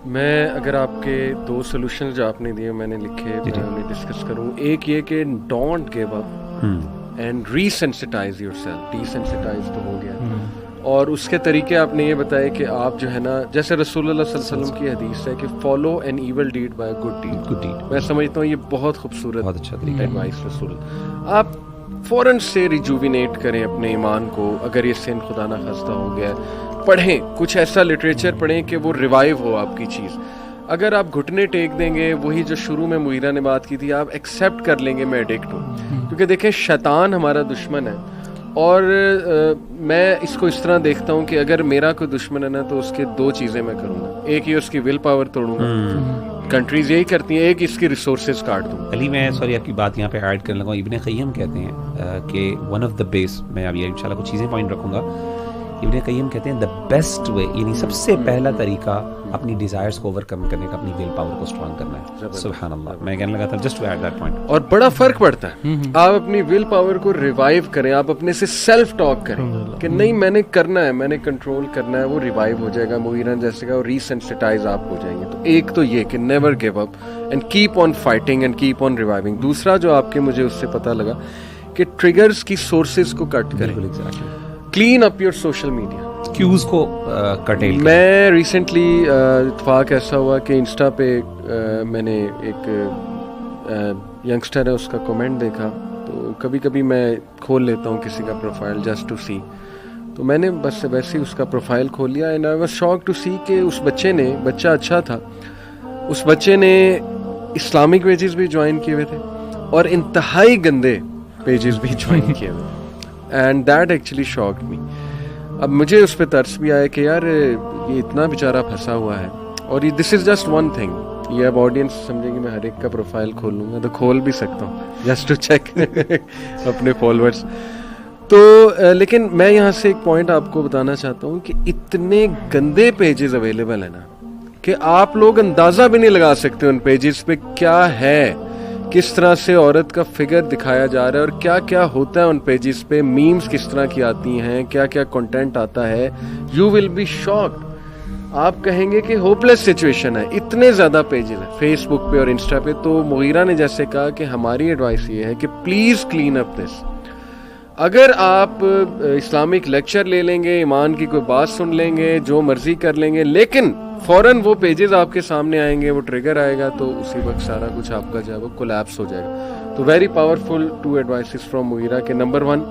میں اگر آپ کے 2 سولوشن جو آپ نے دیے میں نے لکھے میں انہیں ڈسکس کروں. ایک یہ کہ don't give up and resensitise yourself. Desensitise تو ہو گیا, اور اس کے طریقے آپ نے یہ بتائے کہ آپ جو ہے نا, جیسے رسول اللہ صلی اللہ علیہ وسلم کی حدیث ہے کہ follow an evil deed by good deed. میں سمجھتا ہوں یہ بہت خوبصورت بہت اچھا طریقہ ایڈوائس رسول. آپ فوراً سے ریجوینیٹ کریں اپنے ایمان کو. اگر یہ سن خدا نہ خواستہ ہو گیا, پڑھیں کچھ ایسا لٹریچر پڑھیں کہ وہ ریوائیو ہو آپ کی چیز. اگر آپ گھٹنے ٹیک دیں گے, وہی جو شروع میں مغیرہ نے بات کی تھی, آپ ایکسیپٹ کر لیں گے میں ایڈکٹ ہوں. کیونکہ دیکھیں شیطان ہمارا دشمن ہے, اور میں اس کو اس طرح دیکھتا ہوں کہ اگر میرا کوئی دشمن ہے نا تو اس کے 2 چیزیں میں کروں گا. ایک یہ اس کی ول پاور توڑوں گا, کنٹریز یہی کرتی ہیں. ایک اس کی ریسورسز کاٹ دوں. علی میں سوری آپ کی بات یہاں پہ ایڈ کرنے لگا. ابن قیم کہتے ہیں کہ ون آف دا بیس, میں اب یہ انشاءاللہ کچھ چیزیں پوائنٹ رکھوں گا. ابن قیم کہتے ہیں دا بیسٹ وے, یعنی سب سے پہلا طریقہ اپنی ڈیزائرز کو اوور کم کرنے کا اپنی ول پاور کو اسٹرانگ کرنا ہے. سبحان اللہ, میں کہنے لگا تھا just to add that point. اور بڑا فرق پڑتا ہے. آپ اپنی ول پاور کو ریوائیو کریں, آپ اپنے سے سیلف ٹاک کریں کہ نہیں میں نے کرنا ہے, میں نے کنٹرول کرنا ہے, وہ ریوائیو ہو جائے گا مغیرہ جیسے کا, اور ری سینسٹائز آپ ہو جائیں گے. تو ایک تو یہ کہ never give up and keep on fighting and keep on reviving. دوسرا جو آپ کے مجھے اس سے پتہ لگا کہ ٹریگرز کی سورسز کو کٹ کریں. Clean up your social media, cues کو کٹیل. میں ریسنٹلی اتفاق ایسا ہوا کہ انسٹا پہ میں نے ایک ینگسٹر ہے اس کا کمنٹ دیکھا, تو کبھی کبھی میں کھول لیتا ہوں کسی کا پروفائل جسٹ ٹو سی. تو میں نے بس ویسے ہی اس کا پروفائل کھول لیا, and I was shock to see کہ اس بچہ اچھا تھا, اس بچے نے اسلامک پیجز بھی جوائن کیے ہوئے تھے اور انتہائی گندے پیجز بھی جوائن کیے ہوئے, اینڈ دیٹ ایکچولی شاکڈ می. اب مجھے اس پہ ترس بھی آیا کہ یار یہ اتنا بیچارہ پھنسا ہوا ہے, اور یہ دس از جسٹ ون تھنگ. یہ اب آڈینس سمجھے کہ میں ہر ایک کا پروفائل کھول لوں گا, تو کھول بھی سکتا ہوں جسٹ ٹو چیک اپنے فالوورس. تو لیکن میں یہاں سے ایک پوائنٹ آپ کو بتانا چاہتا ہوں کہ اتنے گندے پیجز اویلیبل ہیں نا کہ آپ لوگ اندازہ بھی نہیں لگا سکتے ان پیجز پہ کیا ہے, کس طرح سے عورت کا فگر دکھایا جا رہا ہے, اور کیا کیا ہوتا ہے ان پیجز پہ, میمز کس طرح کی آتی ہیں, کیا کیا کنٹینٹ آتا ہے. You will be shocked. آپ کہیں گے کہ ہوپ لیس سچویشن ہے, اتنے زیادہ پیجز ہیں فیس بک پہ اور انسٹا پہ. تو مغیرہ نے جیسے کہا کہ ہماری ایڈوائس یہ ہے کہ پلیز کلین اپ دس. اگر آپ اسلامک لیکچر لے لیں گے, ایمان کی کوئی بات سن لیں گے, جو مرضی کر لیں گے, لیکن فوراً وہ پیجز آپ کے سامنے آئیں گے, وہ ٹریگر آئے گا, تو اسی وقت سارا کچھ آپ کا جو ہے وہ کولیپس ہو جائے گا. تو very powerful 2 advices from Mughira کے. Number 1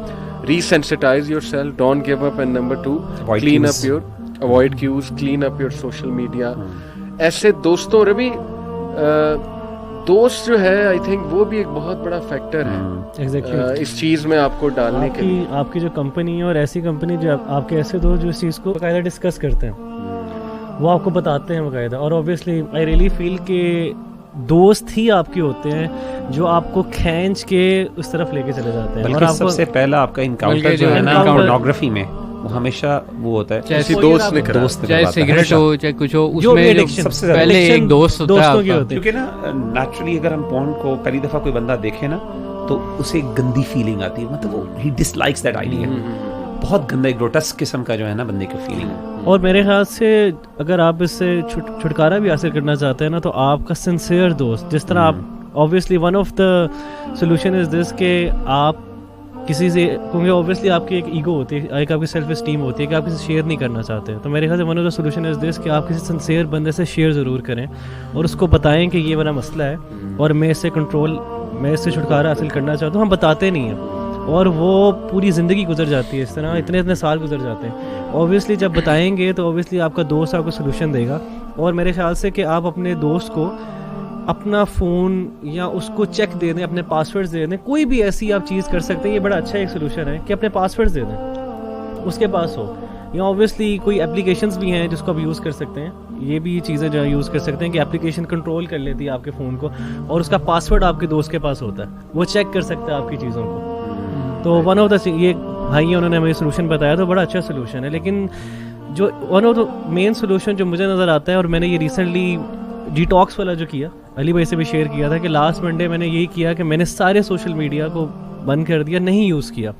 resensitise yourself, don't give up, and number 2 clean up your avoid cues, clean up your social media. ایسے دوستوں ربی دوست جو ہے آئی تھنک وہ بھی ایک بہت بڑا فیکٹر ہے اس چیز میں آپ کو ڈالنے کے لیے. آپ کی جو کمپنی ہے, اور ایسی کمپنی جو آپ کے ایسے دوست جو اس چیز کو باقاعدہ ڈسکس کرتے ہیں, وہ آپ کو بتاتے ہیں باقاعدہ. اور اوبیسلی آئی ریئلی فیل کہ دوست ہی آپ کے ہوتے ہیں جو آپ کو کھینچ کے اس طرف لے کے چلے جاتے ہیں. اور سب سے پہلا آپ کا انکاؤنٹر جو ہے نا پورنوگرافی میں, وہ ہمیشہ وہ ہوتا ہے کسی دوست نے کرا, چاہے سگریٹ ہو چاہے کچھ ہو, اس میں سب سے پہلے ایک دوست ہوتا ہے. کیونکہ نا نیچرلی اگر ہم پورن کو پہلی دفعہ کوئی بندہ دیکھے نا تو اسے ایک گندی فیلنگ آتی ہے, مطلب وہ ہی ڈس لائکس دیٹ آئیڈیا. بہت گندا ایک گروٹسک قسم کا جو ہے نا بندے کی فیلنگ ہے. اور میرے خیال سے اگر آپ اس سے چھٹکارا بھی حاصل کرنا چاہتے ہیں نا, تو آپ کا سنسیئر دوست, جس طرح آپ obviously one of the solution is this کہ آپ کسی سے, کیونکہ اوبیسلی آپ کی ایک ایگو ہوتی ہے, ایک آپ کی سیلف اسٹیم ہوتی ہے کہ آپ کسی سے شیئر نہیں کرنا چاہتے. تو میرے خیال سے one of the solution is this کہ آپ کسی سنسیئر بندے سے شیئر ضرور کریں, اور اس کو بتائیں کہ یہ میرا مسئلہ ہے اور میں اس سے چھٹکارا حاصل کرنا چاہتا ہوں. ہم بتاتے نہیں ہیں, اور وہ پوری زندگی گزر جاتی ہے اس طرح, اتنے سال گزر جاتے ہیں. اوبیسلی جب بتائیں گے تو اوبیسلی آپ کا دوست آپ کو سولوشن دے گا. اور میرے خیال سے کہ آپ اپنے دوست کو اپنا فون یا اس کو چیک دے دیں, اپنے پاسورڈز دے دیں, کوئی بھی ایسی آپ چیز کر سکتے ہیں. یہ بڑا اچھا ایک سولوشن ہے کہ اپنے پاسورڈز دے دیں, اس کے پاس ہو. یا اوبیسلی کوئی اپلیکیشنز بھی ہیں جس کو آپ یوز کر سکتے ہیں, یہ بھی چیزیں جو یوز کر سکتے ہیں کہ اپلیکیشن کنٹرول کر لیتی ہے آپ کے فون کو, اور اس کا پاسورڈ آپ کے دوست کے پاس ہوتا ہے, وہ چیک کر سکتا ہے آپ کی چیزوں کو. تو ون آف دا یہ بھائی ہیں, انہوں نے ہمیں سولوشن بتایا, تو بڑا اچھا سولوشن ہے. لیکن جو one of the main solution جو مجھے نظر آتا ہے, اور میں نے یہ ریسنٹلی ڈی ٹاکس والا جو کیا, علی بھائی سے بھی شیئر کیا تھا کہ لاسٹ منڈے میں نے یہی کیا کہ میں نے سارے سوشل میڈیا کو بند کر دیا, نہیں یوز کیا.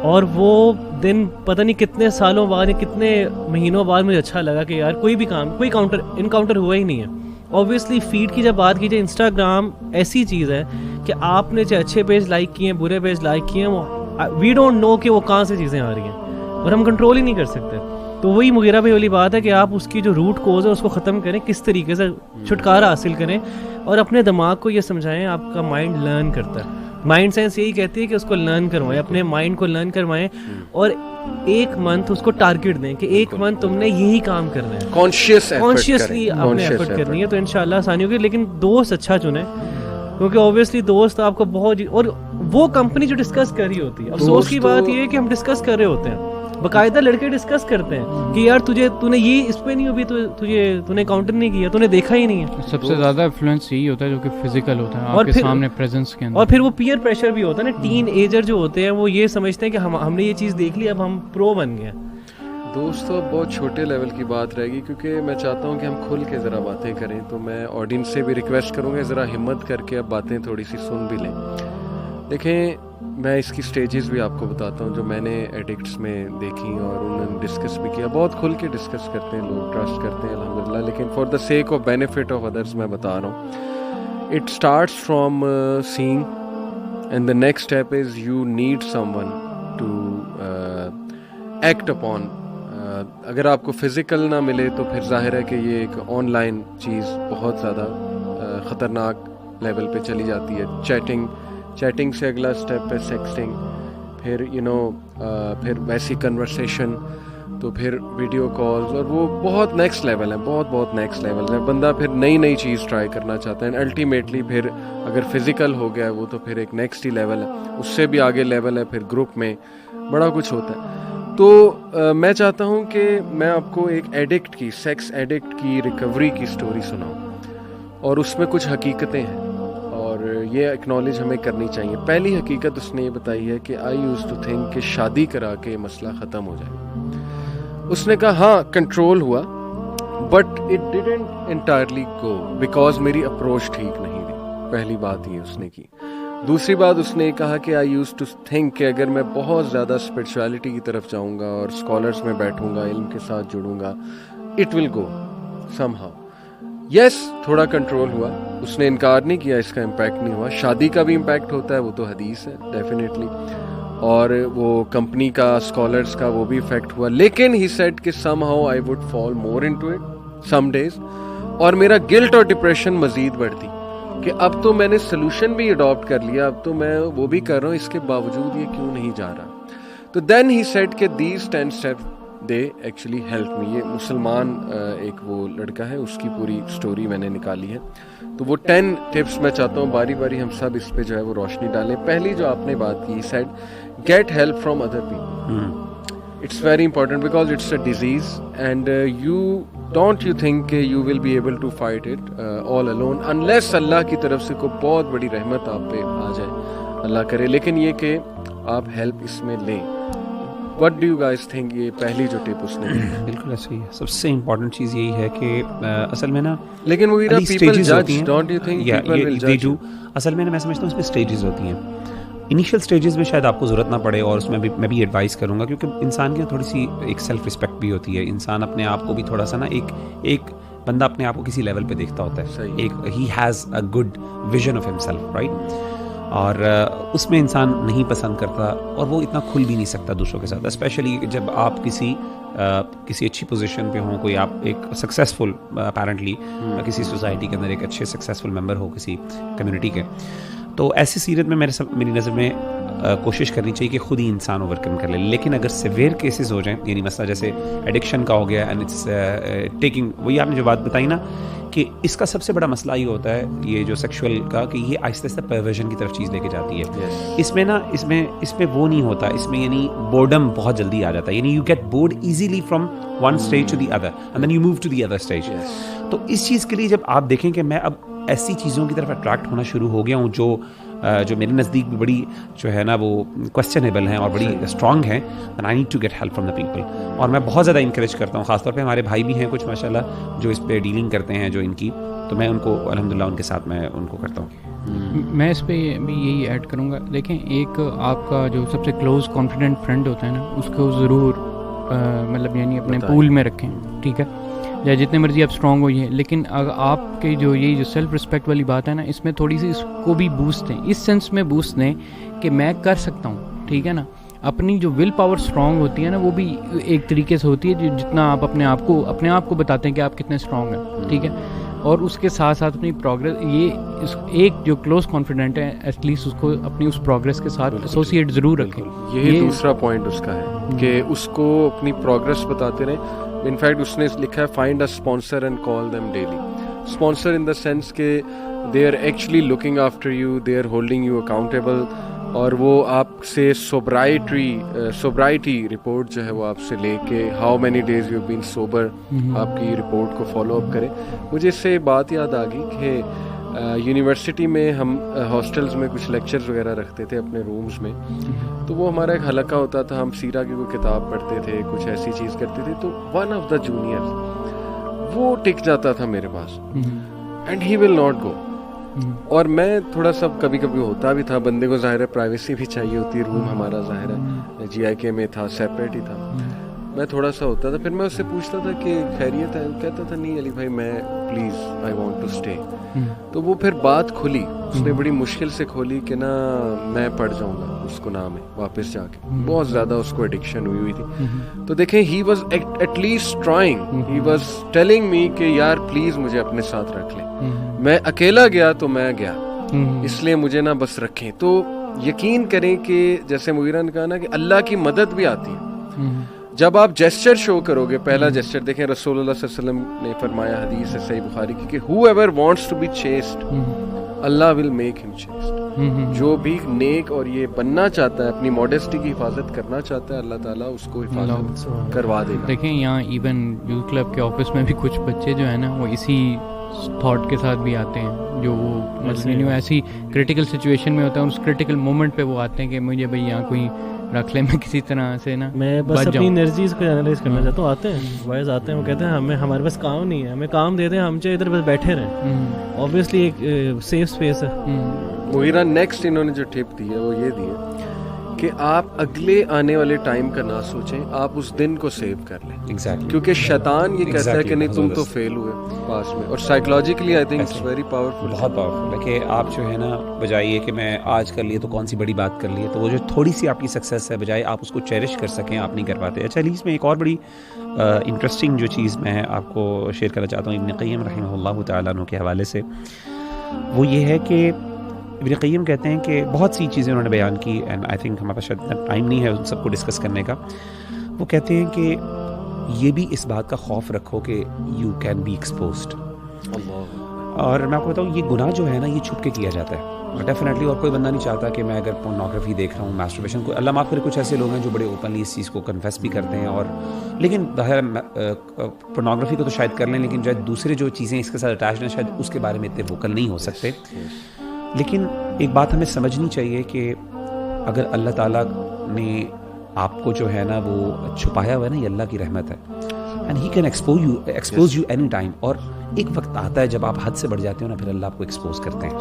اور وہ دن پتہ نہیں کتنے سالوں بعد یا کتنے مہینوں بعد مجھے اچھا لگا کہ یار کوئی بھی کام کوئی انکاؤنٹر ہوا ہی نہیں ہے. اوبویسلی فیڈ کی جب بات کی جائے, انسٹاگرام ایسی چیز ہے کہ آپ نے چاہے اچھے پیج لائک کیے ہیں برے پیج لائک کیے ہیں, وی ڈونٹ نو کہ وہ کہاں سے چیزیں آ رہی ہیں اور ہم کنٹرول ہی نہیں کر سکتے. تو وہی مغیرہ بھائی والی بات ہے کہ آپ اس کی جو روٹ کوز ہے اس کو ختم کریں, کس طریقے سے چھٹکارا حاصل کریں, اور اپنے دماغ کو یہ سمجھائیں آپ کا مائنڈ لرن کرتا ہے. مائنڈ سائنس یہی کہتی ہے کہ اس کو لرن کروائیں, اپنے مائنڈ کو لرن کروائیں, اور ایک منتھ اس کو ٹارگٹ دیں کہ ایک منتھ تم نے یہی کام کرنا ہے, کانشیسلی آپ نے ایفرٹ کرنی ہے, تو انشاءاللہ آسانی ہوگی. لیکن دوست اچھا چنیں, کیونکہ اوبویسلی دوست آپ کو بہت, اور وہ کمپنی جو ڈسکس کر رہی ہوتی ہے. افسوس کی بات یہ ہے کہ ہم ڈسکس کر رہے ہوتے ہیں, باقاعدہ لڑکے ڈسکس کرتے ہیں کہ یار تو نے یہ اس پہ نہیں ہوئی, تو نے کاؤنٹر نہیں کیا, تو نے دیکھا ہی نہیں ہے. سب سے زیادہ انفلوئنس یہی ہوتا ہے جو کہ فزیکل ہوتا ہے آپ کے سامنے پریزنس کے اندر. اور پھر وہ پیئر پریشر بھی ہوتا ہے نا, ٹین ایجر جو ہوتے ہیں وہ یہ سمجھتے ہیں کہ ہم نے یہ چیز دیکھ لی, اب ہم پرو بن گئے. دوستو اب بہت چھوٹے لیول کی بات رہے گی, کیونکہ میں چاہتا ہوں کہ ہم کھل کے ذرا باتیں کریں. تو میں آڈینس سے بھی ریکویسٹ کروں گا ذرا ہمت کر کے اب باتیں تھوڑی سی سن بھی لیں. دیکھیں, میں اس کی سٹیجز بھی آپ کو بتاتا ہوں جو میں نے ایڈکٹس میں دیکھی اور انہوں نے ڈسکس بھی کیا. بہت کھل کے ڈسکس کرتے ہیں لوگ, ٹرسٹ کرتے ہیں الحمدللہ, لیکن for the sake of benefit of others میں بتا رہا ہوں. It starts from saying, and the next step is you need someone to act upon. اگر آپ کو فزیکل نہ ملے تو پھر ظاہر ہے کہ یہ ایک آن لائن چیز بہت زیادہ خطرناک لیول پہ چلی جاتی ہے. چیٹنگ سے اگلا اسٹیپ ہے سیکسٹنگ, پھر پھر ویسی کنورسیشن, تو پھر ویڈیو کالز, اور وہ بہت نیکسٹ لیول ہے, بہت نیکسٹ لیول ہے. بندہ پھر نئی چیز ٹرائی کرنا چاہتا ہے, الٹیمیٹلی پھر اگر فزیکل ہو گیا ہے وہ تو پھر ایک نیکسٹ ہی لیول ہے, اس سے بھی آگے لیول ہے, پھر گروپ میں بڑا کچھ ہوتا ہے. تو میں چاہتا ہوں کہ میں آپ کو ایک ایڈکٹ کی, سیکس ایڈکٹ کی ریکوری کی سٹوری سناؤں, اور اس میں کچھ حقیقتیں ہیں اور یہ اکنالج ہمیں کرنی چاہیے. پہلی حقیقت اس نے یہ بتائی ہے کہ آئی یوز ٹو تھنک کہ شادی کرا کے مسئلہ ختم ہو جائے. اس نے کہا ہاں کنٹرول ہوا, but it didn't entirely go because میری اپروچ ٹھیک نہیں تھی. پہلی بات یہ اس نے کی. دوسری بات اس نے کہا کہ آئی یوز ٹو تھنک کہ اگر میں بہت زیادہ اسپرچویلٹی کی طرف جاؤں گا اور اسکالرس میں بیٹھوں گا, علم کے ساتھ جڑوں گا, it will go some how. یس, تھوڑا کنٹرول ہوا, اس نے انکار نہیں کیا اس کا امپیکٹ نہیں ہوا. شادی کا بھی امپیکٹ ہوتا ہے, وہ تو حدیث ہے ڈیفینیٹلی, اور وہ کمپنی کا, اسکالرس کا, وہ بھی افیکٹ ہوا. لیکن ہی سیڈ کہ somehow I would fall more into it some days, اور میرا گلٹ اور ڈپریشن مزید بڑھتی کہ اب تو میں نے سلوشن بھی اڈاپٹ کر لیا, اب تو میں وہ بھی کر رہا ہوں, اس کے باوجود یہ کیوں نہیں جا رہا. تو دین ہی سیڈ کہ these 10 step they actually help me. یہ مسلمان ایک وہ لڑکا ہے, اس کی پوری سٹوری میں نے نکالی ہے. تو وہ 10 ٹپس میں چاہتا ہوں باری باری ہم سب اس پہ جو ہے وہ روشنی ڈالیں. پہلی جو آپ نے بات کی, said get help from other people. It's very important because it's a disease and don't you think you will be able to fight it all alone unless اللہ کی طرف سے کوئی بہت بڑی رحمت آپ پہ آ جائے, اللہ کرے. لیکن یہ کہ آپ ہیلپ اس میں لیں. What do you guys think? یہ پہلی جو ٹپ اس نے بالکل صحیح ہے. سب سے امپورٹنٹ چیز یہی ہے کہ اصل میں نا, لیکن وہ people judge, don't you think people will judge? اصل میں میں سمجھتا ہوں اس میں اسٹیجز ہوتی ہیں. انیشیل سٹیجز میں شاید آپ کو ضرورت نہ پڑے, اور اس میں بھی میں بھی ایڈوائز کروں گا, کیونکہ انسان کی تھوڑی سی ایک سیلف رسپیکٹ بھی ہوتی ہے. انسان اپنے آپ کو بھی تھوڑا سا نا, ایک بندہ اپنے آپ کو کسی لیول پہ دیکھتا ہوتا ہے, ایک he has a good vision of himself, right, اور اس میں انسان نہیں پسند کرتا, اور وہ اتنا کھل بھی نہیں سکتا دوسروں کے ساتھ, اسپیشلی جب آپ کسی اچھی پوزیشن پہ ہوں, کوئی آپ ایک سکسیزفل اپیرنٹلی کسی سوسائٹی کے اندر ایک اچھے سکسیزفل ممبر ہو کسی کمیونٹی کے. تو ایسی سیرت میں میری نظر میں کوشش کرنی چاہیے کہ خود ہی انسان اوور کم کر لے. لیکن اگر سیویئر کیسز ہو جائیں, یعنی مسئلہ جیسے ایڈکشن کا ہو گیا, اینڈ اٹس ٹیکنگ, وہی آپ نے جو بات بتائی نا کہ اس کا سب سے بڑا مسئلہ یہ ہوتا ہے, یہ جو سیکشول کا, کہ یہ آہستہ آہستہ پرورژن کی طرف چیز لے کے جاتی ہے. اس میں نا اس میں وہ نہیں ہوتا, اس میں یعنی بورڈم بہت جلدی آ جاتا ہے, یعنی you get bored easily from one stage to the other and then you move to the other stage. تو اس چیز کے لیے جب آپ دیکھیں کہ میں اب ایسی چیزوں کی طرف اٹریکٹ ہونا شروع ہو گیا ہوں جو میرے نزدیک بھی بڑی جو ہے نا وہ کوسچنیبل ہیں اور بڑی اسٹرانگ ہیں, then I need to get help from the people. اور میں بہت زیادہ انکریج کرتا ہوں, خاص طور پہ ہمارے بھائی بھی ہیں کچھ ماشاء اللہ جو اس پہ ڈیلنگ کرتے ہیں, جو ان کی, تو میں ان کو الحمدللہ ان کے ساتھ میں ان کو کرتا ہوں. میں اس پہ بھی یہی ایڈ کروں گا. دیکھیں ایک آپ کا جو سب سے کلوز کانفیڈنٹ فرینڈ ہوتا ہے نا, اس کو ضرور مطلب یعنی اپنے پول میں رکھیں, ٹھیک ہے, یا جتنے مرضی آپ اسٹرانگ ہو یہ, لیکن آپ کے جو یہی جو سیلف رسپیکٹ والی بات ہے نا, اس میں تھوڑی سی اس کو بھی بوسٹ دیں, اس سینس میں بوسٹ دیں کہ میں کر سکتا ہوں, ٹھیک ہے نا. اپنی جو ول پاور اسٹرانگ ہوتی ہے نا, وہ بھی ایک طریقے سے ہوتی ہے جتنا آپ اپنے آپ کو بتاتے ہیں کہ آپ کتنے اسٹرانگ ہیں, ٹھیک ہے. اور اس کے ساتھ ساتھ اپنی پروگریس, یہ ایک جو کلوز کانفیڈنٹ ہے ایٹ لیسٹ اس کو اپنی اس پروگریس کے ساتھ ایسوسیٹ ضرور رکھیں. یہی دوسرا پوائنٹ اس کا ہے کہ اس کو اپنی پروگریس بتاتے رہیں. انفیکٹ اس نے لکھا ہے find a sponsor and call them daily. Sponsor in the sense کہ they are actually looking after you, they are holding you accountable, اور وہ آپ سے سوبرائٹی رپورٹ جو ہے وہ آپ سے لے کے how many days you been sober, آپ کی رپورٹ کو فالو اپ کرے. مجھے اس سے بات یاد آ گئی کہ یونیورسٹی میں ہم ہاسٹلز میں کچھ لیکچرز وغیرہ رکھتے تھے اپنے رومز میں, تو وہ ہمارا ایک حلقہ ہوتا تھا, ہم سیرہ کی کوئی کتاب پڑھتے تھے, کچھ ایسی چیز کرتے تھے, تو ون آف دا جونیئر وہ ٹک جاتا تھا میرے پاس and he will not go. اور میں تھوڑا سا کبھی کبھی ہوتا بھی تھا, بندے کو ظاہر ہے پرائیویسی بھی چاہیے ہوتی ہے, روم ہمارا ظاہر ہے GIK میں تھا, سیپریٹ ہی تھا, میں تھوڑا سا ہوتا تھا. پھر میں اس سے پوچھتا تھا کہ خیریت ہے, کہتا تھا نہیں علی بھائی میں please I want to stay. تو وہ پھر بات کھلی, اس نے بڑی مشکل سے کھولی کہ نا میں پڑھ جاؤں گا اس کو نام ہے واپس جا کے, بہت زیادہ اس کو ایڈکشن ہوئی تھی. تو دیکھیں he was at least trying, he was telling me کہ یار پلیز مجھے اپنے ساتھ رکھ لیں. میں اکیلا گیا تو میں گیا, اس لیے مجھے نہ بس رکھیں. تو یقین کریں کہ جیسے مغیرہ نے کہا نا کہ اللہ کی مدد بھی آتی ہے جب آپ جیسچر شو کرو گے. پہلا جیسچر دیکھیں رسول اللہ صلی اللہ علیہ وسلم نے فرمایا حدیث ہے صحیح بخاری کی کہ whoever wants to be chaste Allah will make him chaste. جو بھی نیک اور یہ بننا چاہتا ہے, اپنی موڈیسٹی کی حفاظت کرنا چاہتا ہے, اللہ تعالیٰ اس کو حفاظت کروا دے گا. دیکھیں یہاں ایون یوتھ کلب کے آفس میں بھی کچھ بچے جو ہیں نا وہ اسی تھاٹ کے ساتھ بھی آتے ہیں, جو وہ مثلاً ایسی کریٹیکل سچویشن میں ہوتا ہے, اس کریٹیکل مومنٹ پہ وہ آتے ہیں کہ مجھے بھائی یہاں کوئی رکھ لیں, میں کسی طرح سے نا میں بس اپنی انرجیز کو انالائز کرنا چاہتا ہوں. آتے ہیں وائز آتے ہیں, وہ کہتے ہیں ہمارے پاس کام نہیں ہے, ہمیں کام دے دیں, ہم چاہے ادھر بس بیٹھے رہیں. اوبویسلی ایک سیف اسپیس ہے. مغیرہ نیکسٹ انہوں نے جو ٹپ دی ہے وہ یہ دی ہے کہ آپ اگلے آنے والے ٹائم کا نہ سوچیں, آپ اس دن کو سیو کر لیں. کیونکہ شیطان یہ کہتا ہے کہ نہیں تم تو فیل ہوئے پاس میں, اور psychologically I think it's very powerful, بہت پاورفل ہے کہ آپ جو ہے نا بجائے یہ کہ میں آج کر لیے تو کون سی بڑی بات کر لی ہے, تو وہ جو تھوڑی سی آپ کی سکسیس ہے بجائے آپ اس کو چیرش کر سکیں, آپ نہیں کر پاتے. اچھا علی, اس میں ایک اور بڑی انٹرسٹنگ جو چیز میں آپ کو شیئر کرنا چاہتا ہوں ابن قیم رحمہ اللہ تعالیٰ عنہ کے حوالے سے, وہ یہ ہے کہ ابن قیم کہتے ہیں کہ بہت سی چیزیں انہوں نے بیان کی, اینڈ آئی تھنک ہمارے پاس شاید ٹائم نہیں ہے ان سب کو ڈسکس کرنے کا. وہ کہتے ہیں کہ یہ بھی اس بات کا خوف رکھو کہ یو کین بی ایکسپوزڈ. اور میں آپ کو بتاؤں یہ گناہ جو ہے نا یہ چھپ کے کیا جاتا ہے ڈیفینیٹلی, اور کوئی بندہ نہیں چاہتا کہ میں اگر پورنوگرافی دیکھ رہا ہوں, میسٹربیشن کو, اللہ معاف کرے کچھ ایسے لوگ ہیں جو بڑے اوپنلی اس چیز کو کنفیس بھی کرتے ہیں, اور لیکن پورنوگرافی کو تو شاید کر لیں, لیکن جو دوسرے جو چیزیں اس کے ساتھ اٹیچڈ ہیں شاید اس کے بارے میں اتنے ووکل نہیں ہو سکتے. لیکن ایک بات ہمیں سمجھنی چاہیے کہ اگر اللہ تعالیٰ نے آپ کو جو ہے نا وہ چھپایا ہوا ہے نا, یہ اللہ کی رحمت ہے, and he can expose you any time. اور ایک وقت آتا ہے جب آپ حد سے بڑھ جاتے ہو نا, پھر اللہ آپ کو ایکسپوز کرتے ہیں,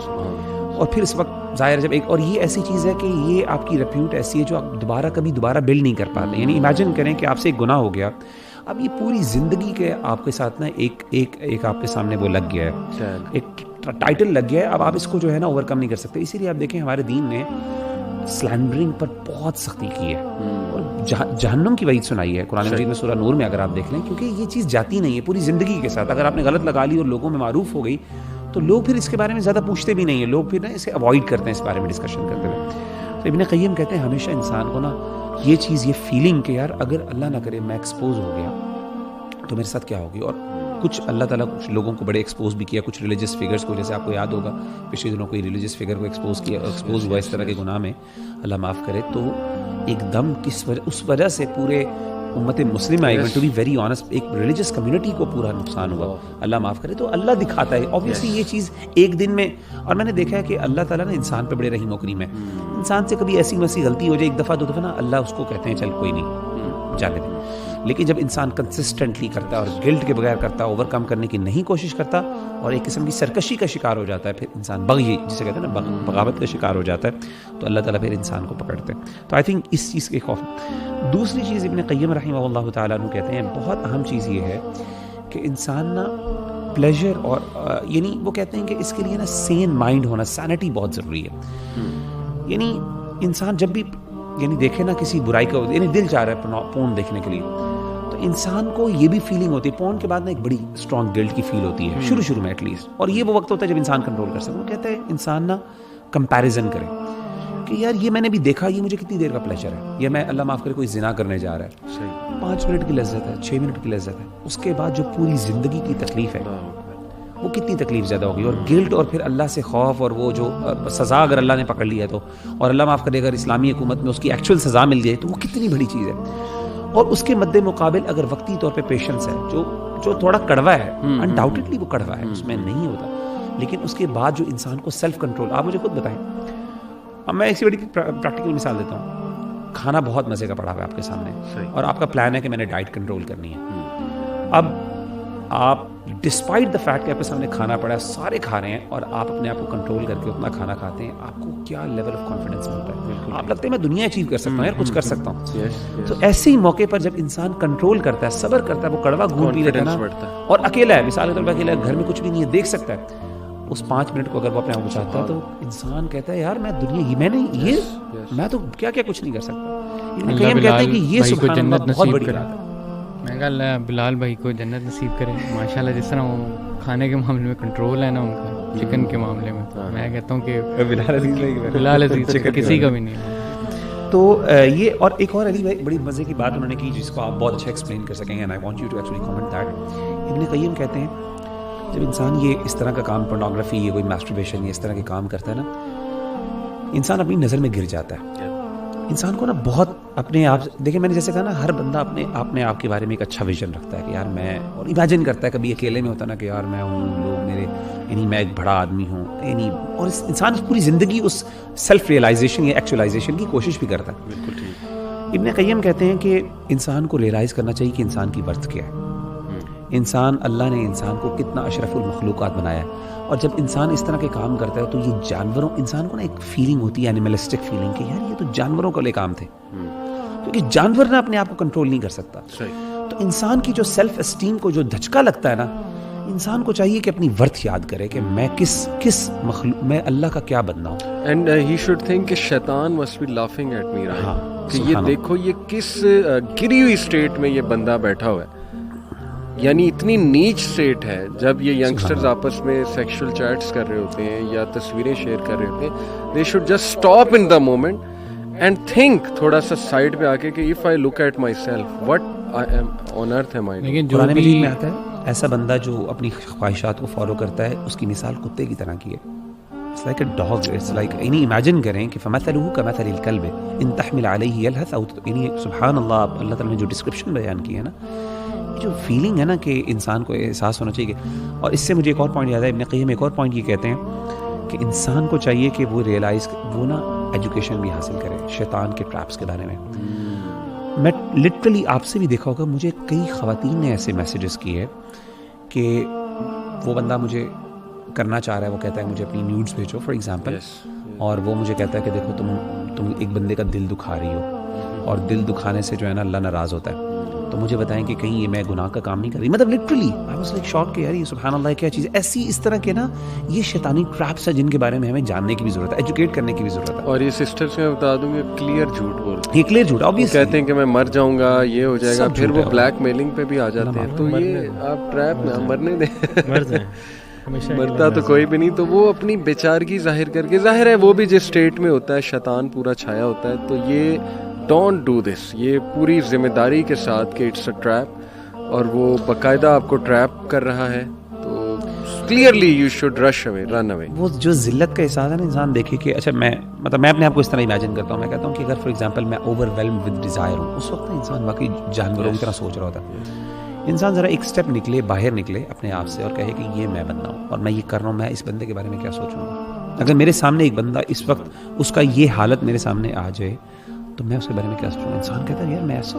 اور پھر اس وقت ظاہر جب ایک, اور یہ ایسی چیز ہے کہ یہ آپ کی ریپیوٹ ایسی ہے جو آپ کبھی دوبارہ بلڈ نہیں کر پاتے. یعنی امیجن کریں کہ آپ سے ایک گناہ ہو گیا, اب یہ پوری زندگی کے آپ کے ساتھ نا ایک آپ کے سامنے وہ لگ گیا ہے, ایک ٹائٹل لگ گیا ہے, اب آپ اس کو جو ہے نا اوور کم نہیں کر سکتے. اسی لیے آپ دیکھیں ہمارے دین نے سلینڈرنگ پر بہت سختی کی ہے, اور جہنم کی وعید سنائی ہے قرآن مجید میں سورہ نور میں, اگر آپ دیکھ لیں, کیونکہ یہ چیز جاتی نہیں ہے پوری زندگی کے ساتھ. اگر آپ نے غلط لگا لی اور لوگوں میں معروف ہو گئی تو لوگ پھر اس کے بارے میں زیادہ پوچھتے بھی نہیں ہیں, لوگ پھر نا اسے اوائڈ کرتے ہیں اس بارے میں ڈسکشن کرتے ہوئے. تو ابن قیم کہتے ہیں ہمیشہ انسان کو نا یہ چیز, یہ فیلنگ کہ یار اگر اللہ نہ کرے میں ایکسپوز ہو گیا تو میرے ساتھ کیا ہوگی. اور کچھ اللہ تعالیٰ کچھ لوگوں کو بڑے ایکسپوز بھی کیا, کچھ ریلیجس فگرز کو, جیسے آپ کو یاد ہوگا پچھلے دنوں کوئی ریلیجس فگر کو ایکسپوز ہوا اس طرح کے گناہ میں, اللہ معاف کرے, تو ایک دم اس وجہ سے پورے امت مسلمہ ٹو بی ویری آنیسٹ ایک ریلیجس کمیونٹی کو پورا نقصان ہوا, اللہ معاف کرے. تو اللہ دکھاتا ہے اوبویسلی یہ چیز ایک دن میں, اور میں نے دیکھا ہے کہ اللہ تعالیٰ نا انسان پہ بڑے رحیم و کریم ہے. انسان سے کبھی ایسی ویسی غلطی ہو جائے ایک دفعہ دو دفعہ نا, اللہ اس کو کہتے ہیں چل کوئی نہیں جانے دیں. لیکن جب انسان کنسسٹنٹلی کرتا ہے اور گلٹ کے بغیر کرتا ہے, اوور کم کرنے کی نہیں کوشش کرتا اور ایک قسم کی سرکشی کا شکار ہو جاتا ہے, پھر انسان بغی جسے کہتے ہیں نا, بغاوت کا شکار ہو جاتا ہے, تو اللہ تعالیٰ پھر انسان کو پکڑتے ہیں. تو آئی تھنک اس چیز کے خوف. دوسری چیز ابن قیم رحمہ اللہ تعالیٰ عنہ کہتے ہیں بہت اہم چیز یہ ہے کہ انسان نا پلیجر اور یعنی وہ کہتے ہیں کہ اس کے لیے نا سین مائنڈ ہونا, سینٹی بہت ضروری ہے. یعنی انسان جب بھی یعنی دیکھے نا کسی برائی کا, یعنی دل چاہ رہا ہے پورن دیکھنے کے لیے, تو انسان کو یہ بھی فیلنگ ہوتی ہے پورن کے بعد نا ایک بڑی اسٹرانگ گلٹ کی فیل ہوتی ہے شروع میں ایٹ لیسٹ, اور یہ وہ وقت ہوتا ہے جب انسان کنٹرول کر سکتا ہے. وہ کہتے ہیں انسان نا کمپیریزن کرے کہ یار یہ میں نے بھی دیکھا, یہ مجھے کتنی دیر کا پلیجر ہے, یا میں اللہ معاف کرے کوئی زنا کرنے جا رہا ہے, 5 منٹ کی لذت ہے, 6 منٹ کی لذت ہے, اس کے بعد جو پوری زندگی کی تکلیف ہے وہ کتنی تکلیف زیادہ ہوگی, اور گلٹ اور پھر اللہ سے خوف, اور وہ جو سزا اگر اللہ نے پکڑ لی ہے تو, اور اللہ معاف کرے اگر اسلامی حکومت میں اس کی ایکچوئل سزا مل جائے تو وہ کتنی بڑی چیز ہے. اور اس کے مد مقابل اگر وقتی طور پہ پیشنس ہے جو تھوڑا کڑوا ہے, انڈاؤٹڈلی وہ کڑوا ہے, اس میں نہیں ہوتا, لیکن اس کے بعد جو انسان کو سیلف کنٹرول. آپ مجھے خود بتائیں, اب میں ایسی بڑی پریکٹیکل مثال دیتا ہوں. کھانا بہت مزے کا پڑا ہوا ہے آپ کے سامنے, اور آپ کا پلان ہے کہ میں نے ڈائٹ کنٹرول کرنی ہے. اب آپ ڈسپائٹ دا فیکٹ کہ آپ کے سامنے کھانا پڑا ہے, سارے کھا رہے ہیں, اور آپ اپنے آپ کو کنٹرول کر کے اتنا کھانا کھاتے ہیں, آپ کو کیا لیول آف کانفیڈنس ملتا ہے. آپ لگتا ہے میں دنیا اچیو کر سکتا ہوں, یار کچھ کر سکتا ہوں. تو ایسے ہی موقع پر جب انسان کنٹرول کرتا ہے, صبر کرتا ہے, وہ کڑوا گھول پی لیتا ہے نا, اور اکیلا ہے, مثال کے طور پر اکیلا ہے, گھر میں کچھ بھی نہیں ہے, دیکھ سکتا ہے, اس 5 منٹ کو اگر وہ اپنے آپ کو چاہتا ہے تو انسان کہتا ہے یار میں دنیا میں نے یہ میں تو کیا کچھ نہیں کر سکتا. ہم کہتے ہیں کہ یہ سبحان اللہ بہت بڑی بات ہے. میں کہا اللہ بلال بھائی کو جنت نصیب کرے ماشاءاللہ. جس طرح وہ کھانے کے معاملے میں کنٹرول ہے نا ان کا, چکن کے معاملے میں, میں کہتا ہوں کہ بلال عزیز کسی کا بھی نہیں ہے. تو یہ اور ایک اور علی بھائی بڑی مزے کی بات انہوں نے کی جس کو آپ بہت اچھا ایکسپلین کر سکیں گے, and I want you to actually comment that. Ibn Qayyim کہتے ہیں جب انسان یہ اس طرح کا کام, پورنوگرافی, یہ کوئی ماسٹربیشن, یہ اس طرح کے کام کرتا ہے نا, انسان اپنی نظر میں گر جاتا ہے. انسان کو نا بہت اپنے آپ, دیکھیں میں نے جیسے کہا نا, ہر بندہ اپنے آپ کے بارے میں ایک اچھا ویژن رکھتا ہے کہ یار میں, اور امیجن کرتا ہے کبھی اکیلے میں ہوتا نا کہ یار میں ہوں, لوگ میرے, یعنی میں ایک بڑا آدمی ہوں, یعنی, اور انسان پوری زندگی اس سیلف ریئلائزیشن یا ایکچولائزیشن کی کوشش بھی کرتا ہے. بالکل ٹھیک. ابن قیم کہتے ہیں کہ انسان کو ریئلائز کرنا چاہیے کہ انسان کی ورتھ کیا ہے. انسان, اللہ نے انسان کو کتنا اشرف المخلوقات بنایا ہے, اور جب انسان اس طرح کے کام کرتا ہے تو یہ جانوروں, انسان کو نا ایک فیلنگ ہوتی ہے, اینیملسٹک فیلنگ, کہ یار یہ تو جانوروں کے لیے کام تھے, کیونکہ جانور نہ اپنے آپ کو کنٹرول نہیں کر سکتا. تو انسان کی جو سیلف اسٹیم کو جو دھچکا لگتا ہے نا, انسان کو چاہیے کہ اپنی ورتھ یاد کرے کہ میں کس مخلوق, میں اللہ کا کیا بندہ ہوں. اینڈ ہی شوڈ تھنک کہ شیطان must be laughing at me, کہ یہ دیکھو یہ کس گری ہوئی اسٹیٹ میں یہ بندہ بیٹھا ہوا ہے, یعنی اتنی نیچ اسٹیٹ ہے. جب یہ ینگسٹرز آپس میں سیکشل چیٹس کر رہے ہوتے ہیں یا تصویریں شیئر کر رہے ہوتے ہیں, they should just stop in the moment and think تھوڑا سا سائڈ پہ آ کے کہ if I look at myself what I am on earth am I. لیکن جو قرآن مجید میں آتا ہے ایسا بندہ جو اپنی خواہشات کو فالو کرتا ہے, اس کی مثال کتے کی طرح کی ہے. It's like a dog. It's like, یعنی امیجن کریں کہ فَمَثَلُهُ كَمَثَلِ الْكَلْبِ إِن تَحْمِلْ عَلَيْهِ يَلْهَثْ أَوْ, یعنی سبحان اللہ, اللہ تعالیٰ نے جو ڈسکرپشن بیان کی ہے نا, جو فیلنگ ہے نا کہ انسان کو احساس ہونا چاہیے. اور اس سے مجھے ایک اور پوائنٹ یاد ہے, ابن قیم ایک اور پوائنٹ یہ کہتے ہیں کہ انسان کو چاہیے کہ وہ ریئلائز, وہ نا ایجوکیشن بھی حاصل کرے شیطان کے ٹریپس کے بارے میں. میں لٹرلی آپ سے بھی دیکھا ہوگا, مجھے کئی خواتین نے ایسے میسیجز کیے کہ وہ بندہ مجھے کرنا چاہ رہا ہے, وہ کہتا ہے مجھے اپنی نیوڈز بھیجو فار ایگزامپل, اور وہ مجھے کہتا ہے کہ دیکھو تم ایک بندے کا دل دکھا رہی ہو, اور دل دکھانے سے جو ہے نا اللہ ناراض ہوتا ہے, تو مجھے بتائیں کہ کہیں یہ میں گناہ کا کام نہیں کر رہی. مطلب لٹرلی آئی واز لائک شاک کہ یار یہ سبحان اللہ کیا چیز ہے. ایسی اس طرح کے نا یہ شیطانی ٹریپس ہیں جن کے بارے میں ہمیں جاننے کی بھی ضرورت ہے, ایجوکیٹ کرنے کی بھی ضرورت ہے. اور یہ سسٹر سے میں بتا دوں کہ کلیئر جھوٹ بول رہے ہیں, یہ کلیئر جھوٹ, obviously کہتے ہیں کہ میں مر جاؤں گا, یہ ہو جائے گا, پھر وہ بلیک میلنگ پہ بھی آ جاتے ہیں. تو یہ آپ ٹریپ میں مرنے دیں, مرتا تو کوئی بھی نہیں. تو وہ اپنی بیچارگی ظاہر کر کے, ظاہر ہے وہ بھی جس اسٹیٹ میں ہوتا ہے شیطان پورا چھایا ہوتا ہے, تو یہ ڈونٹ ڈو دس, یہ پوری ذمہ داری کے ساتھ کہ اٹس اے ٹریپ, اور وہ باقاعدہ آپ کو ٹریپ کر رہا ہے, تو کلیئرلی یو شوڈ رش اوے, رن اوے. وہ جو ذلت کا احساس ہے نا, انسان دیکھے کہ اچھا میں اپنے آپ کو اس طرح امیجن کرتا ہوں, میں کہتا ہوں کہ اگر فار ایگزامپل میں اوور ویلم ود ڈیزائر ہوں, اس وقت انسان واقعی جانوروں کی طرح سوچ رہا ہوتا ہے. انسان ذرا ایک اسٹیپ نکلے, باہر نکلے اپنے آپ سے, اور کہے کہ یہ میں بندہ ہوں اور میں یہ کر رہا ہوں, میں اس بندے کے بارے میں کیا سوچوں گا. اگر میرے سامنے ایک بندہ اس وقت اس کا یہ حالت میرے سامنے آ جائے تو میں اس کے بارے میں کیا سوچوں گا. انسان کہتا ہے یار میں ایسا,